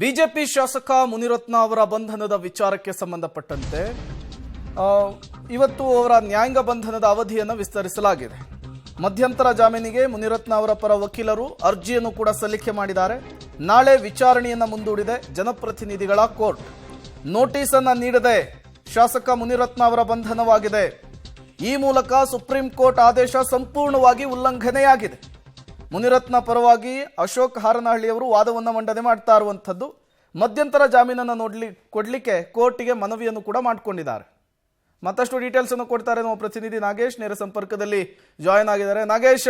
BJP ಶಾಸಕ ಮುನಿರತ್ನ ಅವರ ಬಂಧನದ ವಿಚಾರಕ್ಕೆ ಸಂಬಂಧಪಟ್ಟಂತೆ ಇವತ್ತು ಅವರ ನ್ಯಾಯಾಂಗ ಬಂಧನದ ಅವಧಿಯನ್ನು ವಿಸ್ತರಿಸಲಾಗಿದೆ. ಮಧ್ಯಂತರ ಜಾಮೀನಿಗೆ ಮುನಿರತ್ನ ಅವರ ಪರ ವಕೀಲರು ಅರ್ಜಿಯನ್ನು ಕೂಡ ಸಲ್ಲಿಕೆ ಮಾಡಿದ್ದಾರೆ. ನಾಳೆ ವಿಚಾರಣೆಯನ್ನು ಮುಂದೂಡಿದೆ ಜನಪ್ರತಿನಿಧಿಗಳ ಕೋರ್ಟ್. ನೋಟಿಸ್ ಅನ್ನು ನೀಡದೆ ಶಾಸಕ ಮುನಿರತ್ನ ಅವರ ಬಂಧನವಾಗಿದೆ. ಈ ಮೂಲಕ ಸುಪ್ರೀಂ ಕೋರ್ಟ್ ಆದೇಶ ಸಂಪೂರ್ಣವಾಗಿ ಉಲ್ಲಂಘನೆಯಾಗಿದೆ. ಮುನಿರತ್ನ ಪರವಾಗಿ ಅಶೋಕ್ ಹಾರನಹಳ್ಳಿ ಅವರು ವಾದವನ್ನು ಮಂಡನೆ ಮಾಡ್ತಾ ಇರುವಂಥದ್ದು. ಮಧ್ಯಂತರ ಜಾಮೀನನ್ನು ಕೊಡಲಿಕ್ಕೆ ಕೋರ್ಟಿಗೆ ಮನವಿಯನ್ನು ಕೂಡ ಮಾಡಿಕೊಂಡಿದ್ದಾರೆ. ಮತ್ತಷ್ಟು ಡೀಟೇಲ್ಸ್ ಅನ್ನು ಕೊಡ್ತಾರೆ ನಮ್ಮ ಪ್ರತಿನಿಧಿ ನಾಗೇಶ್, ನೇರ ಸಂಪರ್ಕದಲ್ಲಿ ಜಾಯಿನ್ ಆಗಿದ್ದಾರೆ. ನಾಗೇಶ್,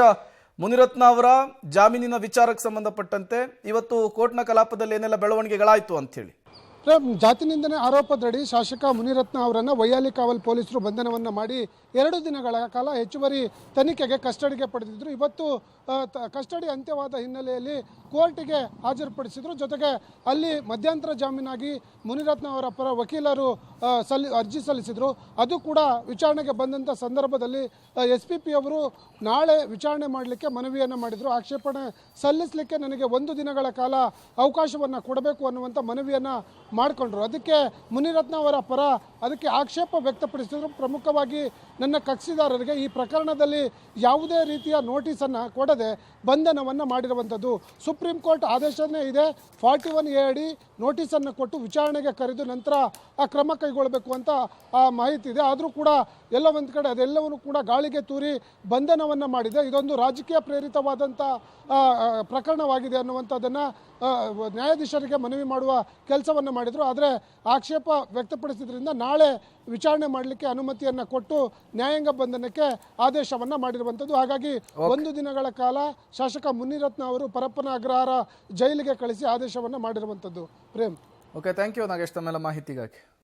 ಮುನಿರತ್ನ ಅವರ ಜಾಮೀನಿನ ವಿಚಾರಕ್ಕೆ ಸಂಬಂಧಪಟ್ಟಂತೆ ಇವತ್ತು ಕೋರ್ಟ್ನ ಕಲಾಪದಲ್ಲಿ ಏನೆಲ್ಲ ಬೆಳವಣಿಗೆಗಳಾಯಿತು ಅಂತ ಹೇಳಿ. ಜಾತಿ ನಿಂದನೆ ಆರೋಪದಡಿ ಶಾಸಕ ಮುನಿರತ್ನ ಅವರನ್ನು ವೈಯಾಲಿ ಕಾವಲ್ ಪೊಲೀಸರು ಬಂಧನವನ್ನು ಮಾಡಿ 2 ದಿನಗಳ ಕಾಲ ಹೆಚ್ಚುವರಿ ತನಿಖೆಗೆ ಕಸ್ಟಡಿಗೆ ಪಡೆದಿದ್ರು. ಇವತ್ತು ಕಸ್ಟಡಿ ಅಂತ್ಯವಾದ ಹಿನ್ನೆಲೆಯಲ್ಲಿ ಕೋರ್ಟಿಗೆ ಹಾಜರುಪಡಿಸಿದ್ರು. ಜೊತೆಗೆ ಅಲ್ಲಿ ಮಧ್ಯಂತರ ಜಾಮೀನಾಗಿ ಮುನಿರತ್ನ ಅವರ ಪರ ವಕೀಲರು ಅರ್ಜಿ ಸಲ್ಲಿಸಿದ್ರು. ಅದು ಕೂಡ ವಿಚಾರಣೆಗೆ ಬಂದಂಥ ಸಂದರ್ಭದಲ್ಲಿ SPP ಅವರು ನಾಳೆ ವಿಚಾರಣೆ ಮಾಡಲಿಕ್ಕೆ ಮನವಿಯನ್ನು ಮಾಡಿದರು. ಆಕ್ಷೇಪಣೆ ಸಲ್ಲಿಸಲಿಕ್ಕೆ ನನಗೆ 1 ದಿನಗಳ ಕಾಲ ಅವಕಾಶವನ್ನು ಕೊಡಬೇಕು ಅನ್ನುವಂಥ ಮನವಿಯನ್ನು ಮಾಡಿಕೊಂಡ್ರು. ಅದಕ್ಕೆ ಮುನಿರತ್ನ ಅವರ ಪರ ಅದಕ್ಕೆ ಆಕ್ಷೇಪ ವ್ಯಕ್ತಪಡಿಸಿದ್ರು. ಪ್ರಮುಖವಾಗಿ ನನ್ನ ಕಕ್ಷಿದಾರರಿಗೆ ಈ ಪ್ರಕರಣದಲ್ಲಿ ಯಾವುದೇ ರೀತಿಯ ನೋಟಿಸನ್ನು ಕೊಡದೆ ಬಂಧನವನ್ನು ಮಾಡಿರುವಂಥದ್ದು. ಸುಪ್ರೀಂ ಕೋರ್ಟ್ ಆದೇಶನೇ ಇದೆ. 41A ಅಡಿ ನೋಟಿಸನ್ನು ಕೊಟ್ಟು ವಿಚಾರಣೆಗೆ ಕರೆದು ನಂತರ ಆ ಕ್ರಮ ಕೈಗೊಳ್ಳಬೇಕು ಅಂತ ಆ ಮಾಹಿತಿ ಇದೆ. ಆದರೂ ಕೂಡ ಎಲ್ಲೋ ಒಂದು ಕಡೆ ಅದೆಲ್ಲವನ್ನು ಕೂಡ ಗಾಳಿಗೆ ತೂರಿ ಬಂಧನವನ್ನು ಮಾಡಿದೆ. ಇದೊಂದು ರಾಜಕೀಯ ಪ್ರೇರಿತವಾದಂಥ ಪ್ರಕರಣವಾಗಿದೆ ಅನ್ನುವಂಥದ್ದನ್ನು ನ್ಯಾಯಾಧೀಶರಿಗೆ ಮನವಿ ಮಾಡುವ ಕೆಲಸವನ್ನು ಮಾಡಿದರು. ಆದರೆ ಆಕ್ಷೇಪ ವ್ಯಕ್ತಪಡಿಸಿದ್ರಿಂದ ನಾಳೆ ವಿಚಾರಣೆ ಮಾಡಲಿಕ್ಕೆ ಅನುಮತಿಯನ್ನು ಕೊಟ್ಟು ನ್ಯಾಯಾಂಗ ಬಂಧನಕ್ಕೆ ಆದೇಶವನ್ನು ಮಾಡಿರುವಂಥದ್ದು. ಹಾಗಾಗಿ 1 ದಿನಗಳ ಕಾಲ ಶಾಸಕ ಮುನಿರತ್ನ ಅವರು ಪರಪ್ಪನ ಅಗ್ರಹಾರ ಜೈಲಿಗೆ ಕಳಿಸಿ ಆದೇಶವನ್ನು ಮಾಡಿರುವಂಥದ್ದು. Prem. Okay, thank you Nagesh ತಮ್ಮೆಲ್ಲ ಮಾಹಿತಿಗಾಗಿ.